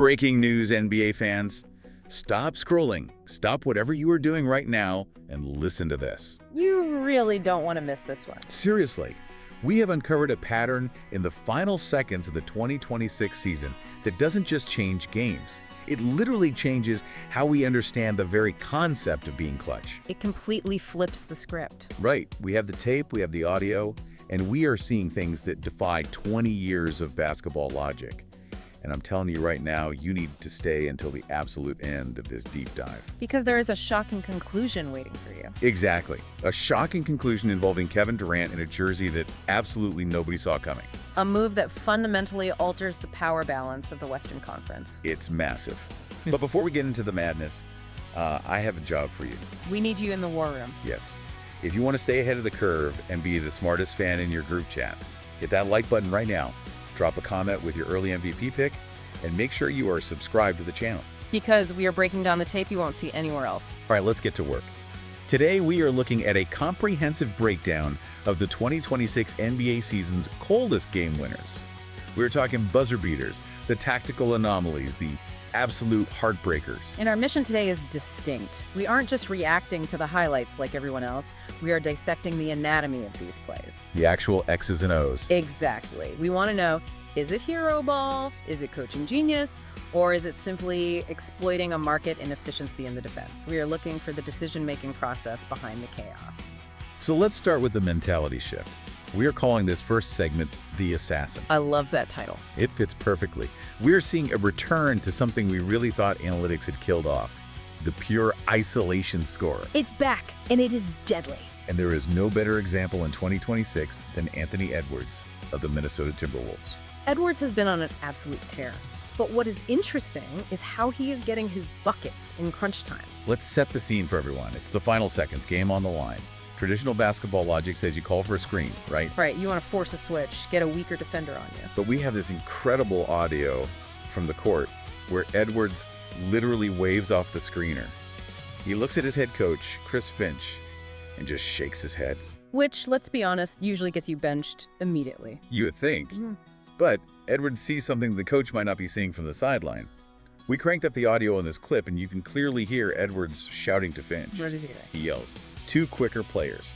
Breaking news, NBA fans. Stop scrolling. Stop whatever you are doing right now and listen to this. You really don't want to miss this one. Seriously, we have uncovered a pattern in the final seconds of the 2026 season that doesn't just change games. It literally changes how we understand the very concept of being clutch. It completely flips the script. Right. We have the tape, we have the audio, and we are seeing things that defy 20 years of basketball logic. And I'm telling you right now, you need to stay until the absolute end of this deep dive. Because there is a shocking conclusion waiting for you. Exactly. A shocking conclusion involving Kevin Durant in a jersey that absolutely nobody saw coming. A move that fundamentally alters the power balance of the Western Conference. It's massive. But before we get into the madness, I have a job for you. We need you in the war room. Yes. If you want to stay ahead of the curve and be the smartest fan in your group chat, hit that like button right now. Drop a comment with your early MVP pick, and make sure you are subscribed to the channel. Because we are breaking down the tape you won't see anywhere else. All right, let's get to work. Today, we are looking at a comprehensive breakdown of the 2026 NBA season's coldest game winners. We're talking buzzer beaters, the tactical anomalies, the absolute heartbreakers. And our mission today is distinct. We aren't just reacting to the highlights like everyone else. We are dissecting the anatomy of these plays. The actual X's and O's. Exactly. We want to know, is it hero ball? Is it coaching genius? Or is it simply exploiting a market inefficiency in the defense? We are looking for the decision-making process behind the chaos. So let's start with the mentality shift. We are calling this first segment The Assassin. I love that title. It fits perfectly. We are seeing a return to something we really thought analytics had killed off, the pure isolation scorer. It's back, and it is deadly. And there is no better example in 2026 than Anthony Edwards of the Minnesota Timberwolves. Edwards has been on an absolute tear. But what is interesting is how he is getting his buckets in crunch time. Let's set the scene for everyone. It's the final seconds, game on the line. Traditional basketball logic says you call for a screen, right? Right, you want to force a switch, get a weaker defender on you. But we have this incredible audio from the court where Edwards literally waves off the screener. He looks at his head coach, Chris Finch, and just shakes his head. Which, let's be honest, usually gets you benched immediately. You would think. But Edwards sees something the coach might not be seeing from the sideline. We cranked up the audio on this clip, and you can clearly hear Edwards shouting to Finch. What does he say? He yells, "Two quicker players."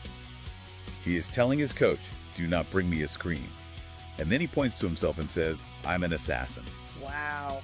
He is telling his coach, "Do not bring me a screen." And then he points to himself and says, "I'm an assassin." Wow.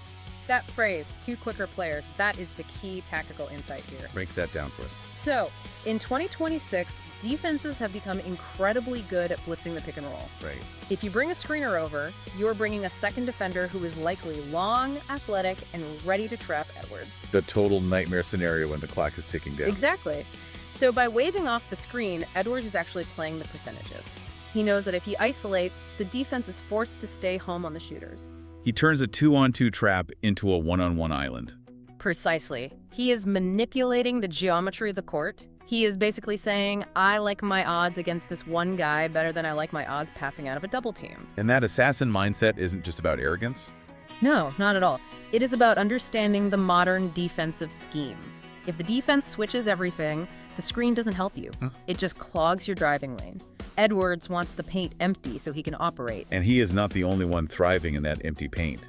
That phrase, two quicker players, that is the key tactical insight here. Break that down for us. So, in 2026, defenses have become incredibly good at blitzing the pick and roll. Right. If you bring a screener over, you're bringing a second defender who is likely long, athletic, and ready to trap Edwards. The total nightmare scenario when the clock is ticking down. Exactly. So by waving off the screen, Edwards is actually playing the percentages. He knows that if he isolates, the defense is forced to stay home on the shooters. He turns a 2-on-2 trap into a 1-on-1 island. Precisely. He is manipulating the geometry of the court. He is basically saying, I like my odds against this one guy better than I like my odds passing out of a double team. And that assassin mindset isn't just about arrogance. No, not at all. It is about understanding the modern defensive scheme. If the defense switches everything, the screen doesn't help you. It just clogs your driving lane. Edwards wants the paint empty so he can operate. And he is not the only one thriving in that empty paint.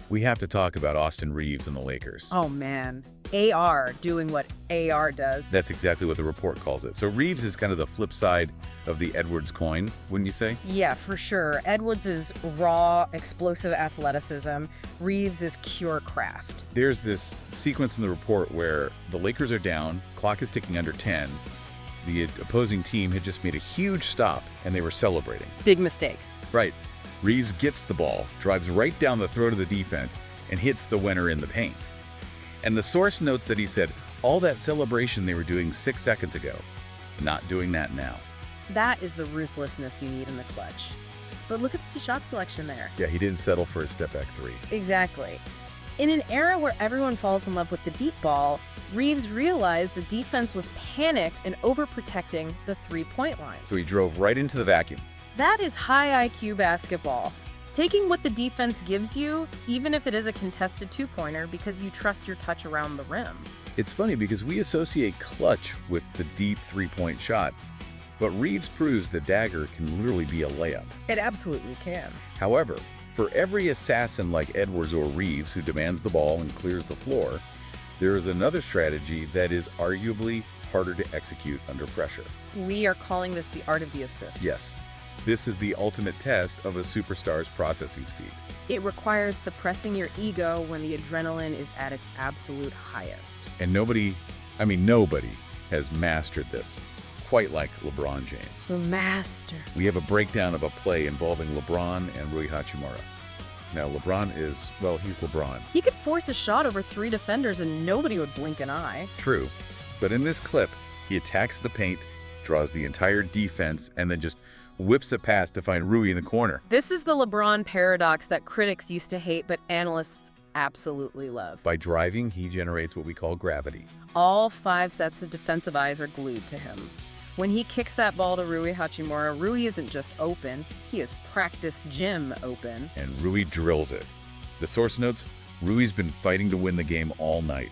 We have to talk about Austin Reeves and the Lakers. Oh man, AR doing what AR does. That's exactly what the report calls it. So Reeves is kind of the flip side of the Edwards coin, wouldn't you say? Yeah, for sure. Edwards is raw, explosive athleticism. Reeves is pure craft. There's this sequence in the report where the Lakers are down, clock is ticking under 10. The opposing team had just made a huge stop, and they were celebrating. Big mistake. Right. Reeves gets the ball, drives right down the throat of the defense, and hits the winner in the paint. And the source notes that he said, all that celebration they were doing 6 seconds ago, not doing that now. That is the ruthlessness you need in the clutch. But look at the shot selection there. Yeah, he didn't settle for a step-back three. Exactly. In an era where everyone falls in love with the deep ball, Reeves realized the defense was panicked and overprotecting the three-point line. So he drove right into the vacuum. That is high IQ basketball. Taking what the defense gives you, even if it is a contested two-pointer, because you trust your touch around the rim. It's funny because we associate clutch with the deep three-point shot, but Reeves proves the dagger can literally be a layup. It absolutely can. However, For every assassin like Edwards or Reeves who demands the ball and clears the floor, there is another strategy that is arguably harder to execute under pressure. We are calling this the art of the assist. Yes, this is the ultimate test of a superstar's processing speed. It requires suppressing your ego when the adrenaline is at its absolute highest. And nobody has mastered this quite like LeBron James. The master. We have a breakdown of a play involving LeBron and Rui Hachimura. Now, LeBron is, well, he's LeBron. He could force a shot over 3 defenders and nobody would blink an eye. True. But in this clip, he attacks the paint, draws the entire defense, and then just whips a pass to find Rui in the corner. This is the LeBron paradox that critics used to hate, but analysts absolutely love. By driving, he generates what we call gravity. All 5 sets of defensive eyes are glued to him. When he kicks that ball to Rui Hachimura, Rui isn't just open, he is practice gym open. And Rui drills it. The source notes, Rui's been fighting to win the game all night,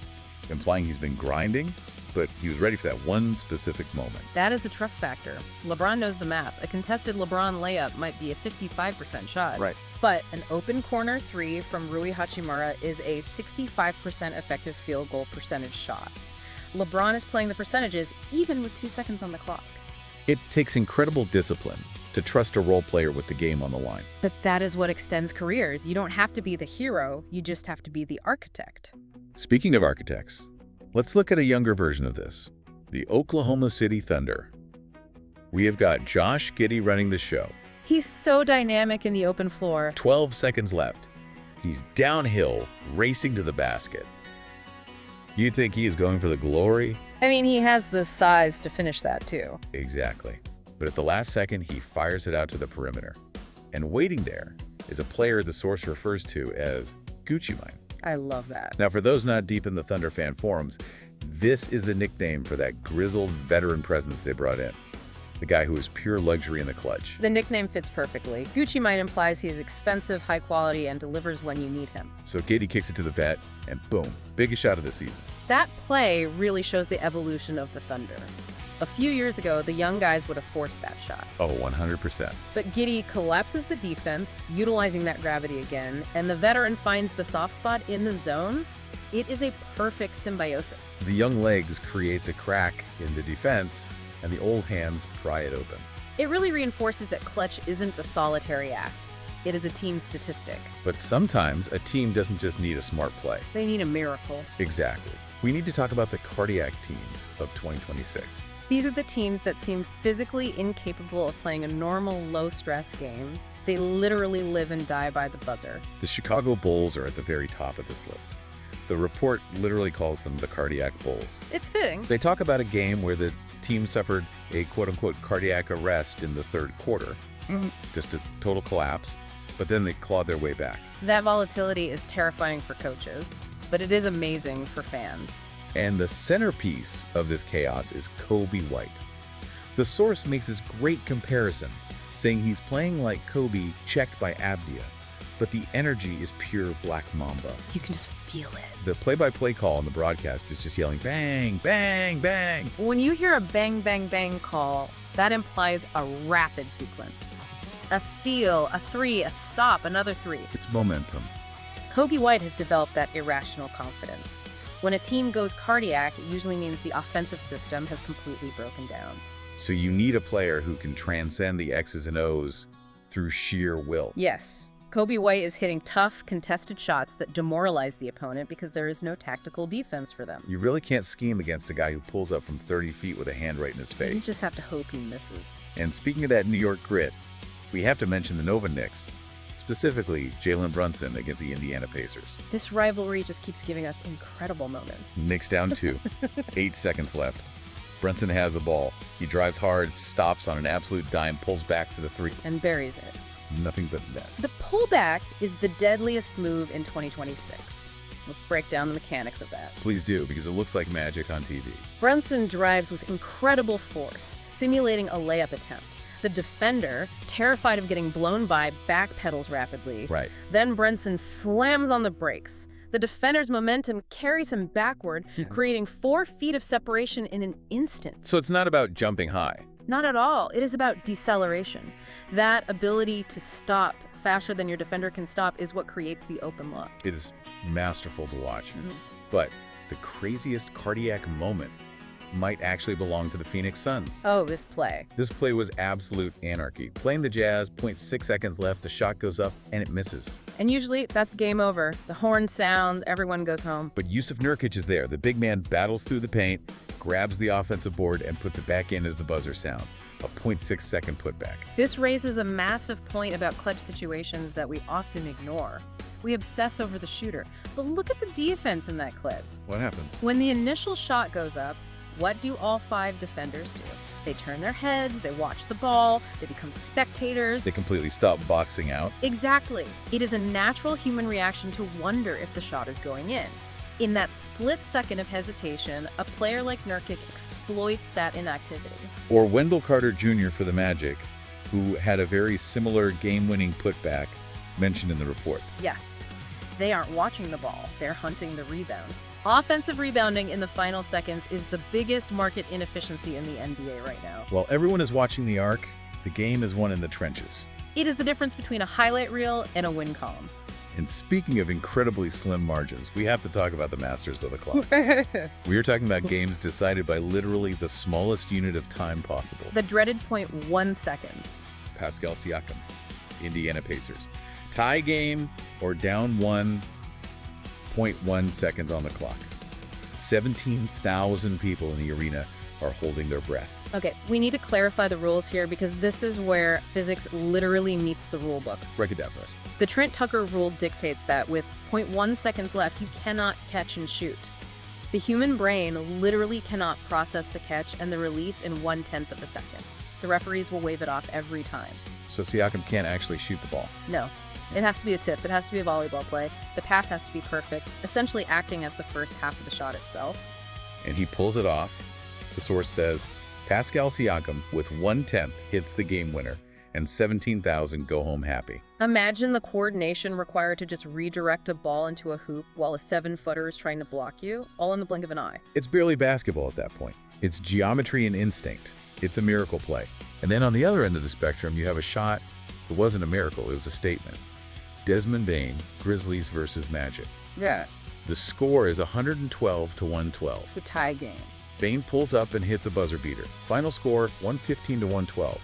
implying he's been grinding, but he was ready for that one specific moment. That is the trust factor. LeBron knows the math. A contested LeBron layup might be a 55% shot. Right. But an open corner 3 from Rui Hachimura is a 65% effective field goal percentage shot. LeBron is playing the percentages even with 2 seconds on the clock. It takes incredible discipline to trust a role player with the game on the line. But that is what extends careers. You don't have to be the hero, you just have to be the architect. Speaking of architects, let's look at a younger version of this, the Oklahoma City Thunder. We have got Josh Giddey running the show. He's so dynamic in the open floor. 12 seconds left. He's downhill, racing to the basket. You think he is going for the glory? I mean, he has the size to finish that too. Exactly. But at the last second, he fires it out to the perimeter. And waiting there is a player the source refers to as Gucci Mane. I love that. Now, for those not deep in the Thunder fan forums, this is the nickname for that grizzled veteran presence they brought in. The guy who is pure luxury in the clutch. The nickname fits perfectly. Gucci Mane implies he is expensive, high quality, and delivers when you need him. So Giddey kicks it to the vet, and boom, biggest shot of the season. That play really shows the evolution of the Thunder. A few years ago, the young guys would have forced that shot. Oh, 100%. But Giddey collapses the defense, utilizing that gravity again, and the veteran finds the soft spot in the zone. It is a perfect symbiosis. The young legs create the crack in the defense, and the old hands pry it open. It really reinforces that clutch isn't a solitary act. It is a team statistic. But sometimes a team doesn't just need a smart play. They need a miracle. Exactly. We need to talk about the cardiac teams of 2026. These are the teams that seem physically incapable of playing a normal, low-stress game. They literally live and die by the buzzer. The Chicago Bulls are at the very top of this list. The report literally calls them the cardiac Bulls. It's fitting. They talk about a game where the team suffered a quote-unquote cardiac arrest in the third quarter. Just a total collapse. But then they clawed their way back. That volatility is terrifying for coaches, but it is amazing for fans. And the centerpiece of this chaos is Kobe White. The source makes this great comparison, saying he's playing like Kobe checked by Abdia, but the energy is pure Black Mamba. You can just feel it. The play-by-play call on the broadcast is just yelling, bang, bang, bang. When you hear a bang, bang, bang call, that implies a rapid sequence. A steal, a 3, a stop, another 3. It's momentum. Kobe White has developed that irrational confidence. When a team goes cardiac, it usually means the offensive system has completely broken down. So you need a player who can transcend the X's and O's through sheer will. Yes. Kobe White is hitting tough, contested shots that demoralize the opponent because there is no tactical defense for them. You really can't scheme against a guy who pulls up from 30 feet with a hand right in his You face. just have to hope he misses. And speaking of that New York grit, we have to mention the Nova Knicks, specifically Jaylen Brunson against the Indiana Pacers. This rivalry just keeps giving us incredible moments. Knicks down 2, 8 seconds left. Brunson has the ball. He drives hard, stops on an absolute dime, pulls back for the 3. And buries it. Nothing but net. The pullback is the deadliest move in 2026. Let's break down the mechanics of that. Please do, because it looks like magic on TV. Brunson drives with incredible force, simulating a layup attempt. The defender, terrified of getting blown by, backpedals rapidly. Right. Then Brunson slams on the brakes. The defender's momentum carries him backward, creating 4 feet of separation in an instant. So it's not about jumping high. Not at all. It is about deceleration. That ability to stop faster than your defender can stop is what creates the open look. It is masterful to watch. But the craziest cardiac moment might actually belong to the Phoenix Suns. Oh, this play. This play was absolute anarchy. Playing the Jazz, 0.6 seconds left, the shot goes up, and it misses. And usually, that's game over. The horn sound, everyone goes home. But Jusuf Nurkic is there. The big man battles through the paint, grabs the offensive board, and puts it back in as the buzzer sounds. A 0.6-second putback. This raises a massive point about clutch situations that we often ignore. We obsess over the shooter. But look at the defense in that clip. What happens? When the initial shot goes up, what do all 5 defenders do? They turn their heads, they watch the ball, they become spectators. They completely stop boxing out. Exactly. It is a natural human reaction to wonder if the shot is going in. In that split second of hesitation, a player like Nurkic exploits that inactivity. Or Wendell Carter Jr. for the Magic, who had a very similar game-winning putback mentioned in the report. Yes. They aren't watching the ball, they're hunting the rebound. Offensive rebounding in the final seconds is the biggest market inefficiency in the NBA right now. While everyone is watching the arc, the game is won in the trenches. It is the difference between a highlight reel and a win column. And speaking of incredibly slim margins, we have to talk about the masters of the clock. We are talking about games decided by literally the smallest unit of time possible. The dreaded 0.1 seconds. Pascal Siakam, Indiana Pacers. Tie game or down 1.1 seconds on the clock. 17,000 people in the arena are holding their breath. Okay, we need to clarify the rules here because this is where physics literally meets the rule book. Break it down for us. The Trent Tucker rule dictates that with 0.1 seconds left, you cannot catch and shoot. The human brain literally cannot process the catch and the release in 1/10 of a second. The referees will wave it off every time. So Siakam can't actually shoot the ball. No. It has to be a tip. It has to be a volleyball play. The pass has to be perfect, essentially acting as the first half of the shot itself. And he pulls it off. The source says, Pascal Siakam, with 1/10, hits the game winner, and 17,000 go home happy. Imagine the coordination required to just redirect a ball into a hoop while a 7-footer is trying to block you, all in the blink of an eye. It's barely basketball at that point. It's geometry and instinct. It's a miracle play. And then on the other end of the spectrum, you have a shot that wasn't a miracle, it was a statement. Desmond Bane, Grizzlies versus Magic. Yeah. The score is 112 to 112. The tie game. Bane pulls up and hits a buzzer beater. Final score, 115 to 112.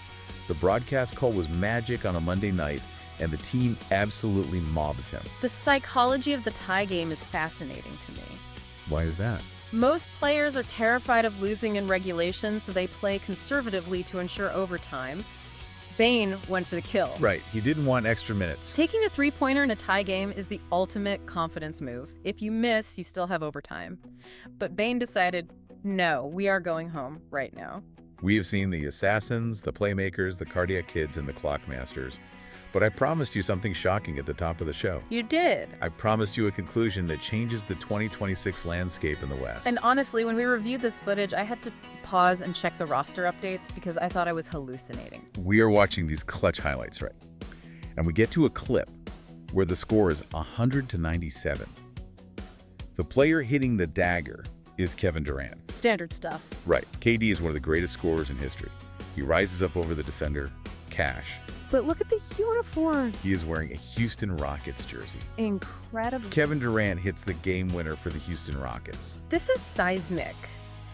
The broadcast call was Magic on a Monday night, and the team absolutely mobs him. The psychology of the tie game is fascinating to me. Why is that? Most players are terrified of losing in regulation, so they play conservatively to ensure overtime. Bane went for the kill. Right, he didn't want extra minutes. Taking a three-pointer in a tie game is the ultimate confidence move. If you miss, you still have overtime. But Bane decided, no, we are going home right now. We have seen the assassins, the playmakers, the cardiac kids, and the clock masters. But I promised you something shocking at the top of the show. You did. I promised you a conclusion that changes the 2026 landscape in the West. And honestly, when we reviewed this footage, I had to pause and check the roster updates because I thought I was hallucinating. We are watching these clutch highlights, right? And we get to a clip where the score is 100 to 97. The player hitting the dagger is Kevin Durant. Standard stuff. Right. KD is one of the greatest scorers in history. He rises up over the defender, cash. But look at the uniform. He is wearing a Houston Rockets jersey. Incredible. Kevin Durant hits the game winner for the Houston Rockets. This is seismic.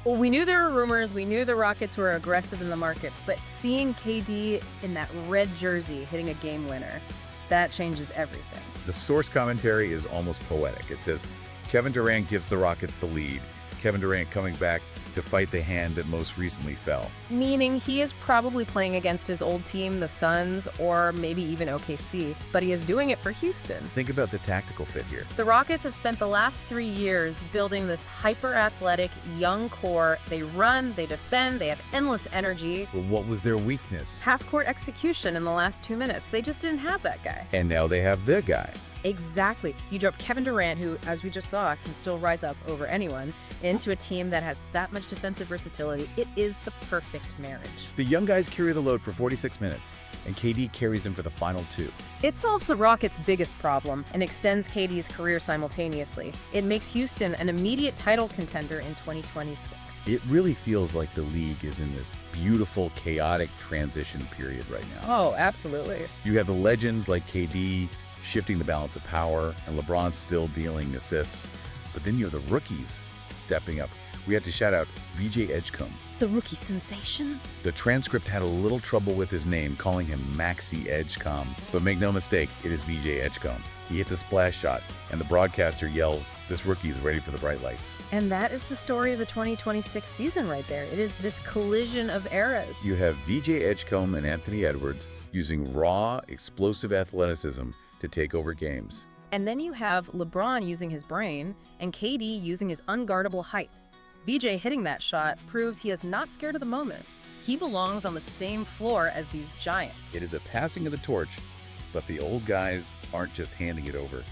Well, we knew there were rumors, we knew the Rockets were aggressive in the market, but seeing KD in that red jersey hitting a game winner, that changes everything. The source commentary is almost poetic. It says, Kevin Durant gives the Rockets the lead. Kevin Durant coming back to fight the hand that most recently fell. Meaning he is probably playing against his old team, the Suns, or maybe even OKC, but he is doing it for Houston. Think about the tactical fit here. The Rockets have spent the last 3 years building this hyper-athletic, young core. They run, they defend, they have endless energy. Well, what was their weakness? Half-court execution in the last 2 minutes. They just didn't have that guy. And now they have the guy. Exactly. You drop Kevin Durant, who, as we just saw, can still rise up over anyone, into a team that has that much defensive versatility. It is the perfect marriage. The young guys carry the load for 46 minutes, and KD carries them for the final 2. It solves the Rockets' biggest problem and extends KD's career simultaneously. It makes Houston an immediate title contender in 2026. It really feels like the league is in this beautiful, chaotic transition period right now. Oh, absolutely. You have the legends like KD shifting the balance of power, and LeBron still dealing assists. But then you have the rookies stepping up. We have to shout out VJ Edgecombe. The rookie sensation? The transcript had a little trouble with his name, calling him Maxi Edgecombe. But make no mistake, it is VJ Edgecombe. He hits a splash shot, and the broadcaster yells, "This rookie is ready for the bright lights." And that is the story of the 2026 season right there. It is this collision of eras. You have VJ Edgecombe and Anthony Edwards using raw, explosive athleticism to take over games. And then you have LeBron using his brain and KD using his unguardable height. VJ hitting that shot proves he is not scared of the moment. He belongs on the same floor as these giants. It is a passing of the torch, but the old guys aren't just handing it over.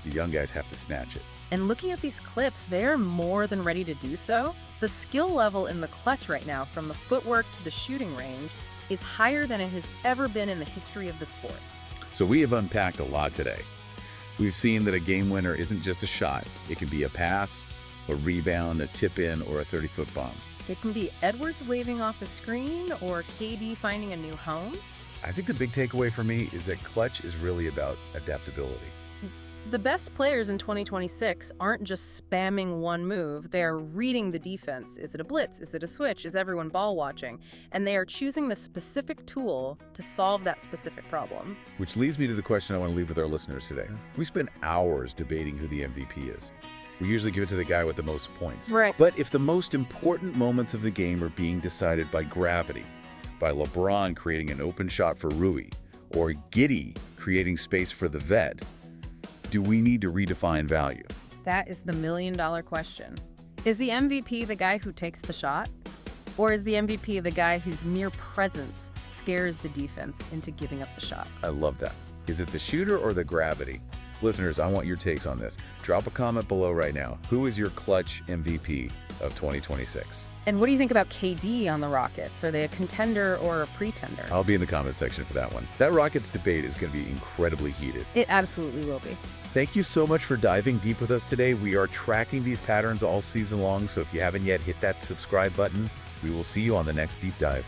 The young guys have to snatch it. And looking at these clips, they're more than ready to do so. The skill level in the clutch right now, from the footwork to the shooting range, is higher than it has ever been in the history of the sport. So we have unpacked a lot today. We've seen that a game winner isn't just a shot. It can be a pass, a rebound, a tip-in, or a 30-foot bomb. It can be Edwards waving off a screen or KD finding a new home. I think the big takeaway for me is that clutch is really about adaptability. The best players in 2026 aren't just spamming one move, they are reading the defense. Is it a blitz? Is it a switch? Is everyone ball watching? And they are choosing the specific tool to solve that specific problem. Which leads me to the question I want to leave with our listeners today. We spend hours debating who the MVP is. We usually give it to the guy with the most points. Right. But if the most important moments of the game are being decided by gravity, by LeBron creating an open shot for Rui, or Giddey creating space for the vet, do we need to redefine value? That is the million-dollar question. Is the MVP the guy who takes the shot? Or is the MVP the guy whose mere presence scares the defense into giving up the shot? I love that. Is it the shooter or the gravity? Listeners, I want your takes on this. Drop a comment below right now. Who is your clutch MVP of 2026? And what do you think about KD on the Rockets? Are they a contender or a pretender? I'll be in the comment section for that one. That Rockets debate is going to be incredibly heated. It absolutely will be. Thank you so much for diving deep with us today. We are tracking these patterns all season long, so if you haven't yet, hit that subscribe button. We will see you on the next deep dive.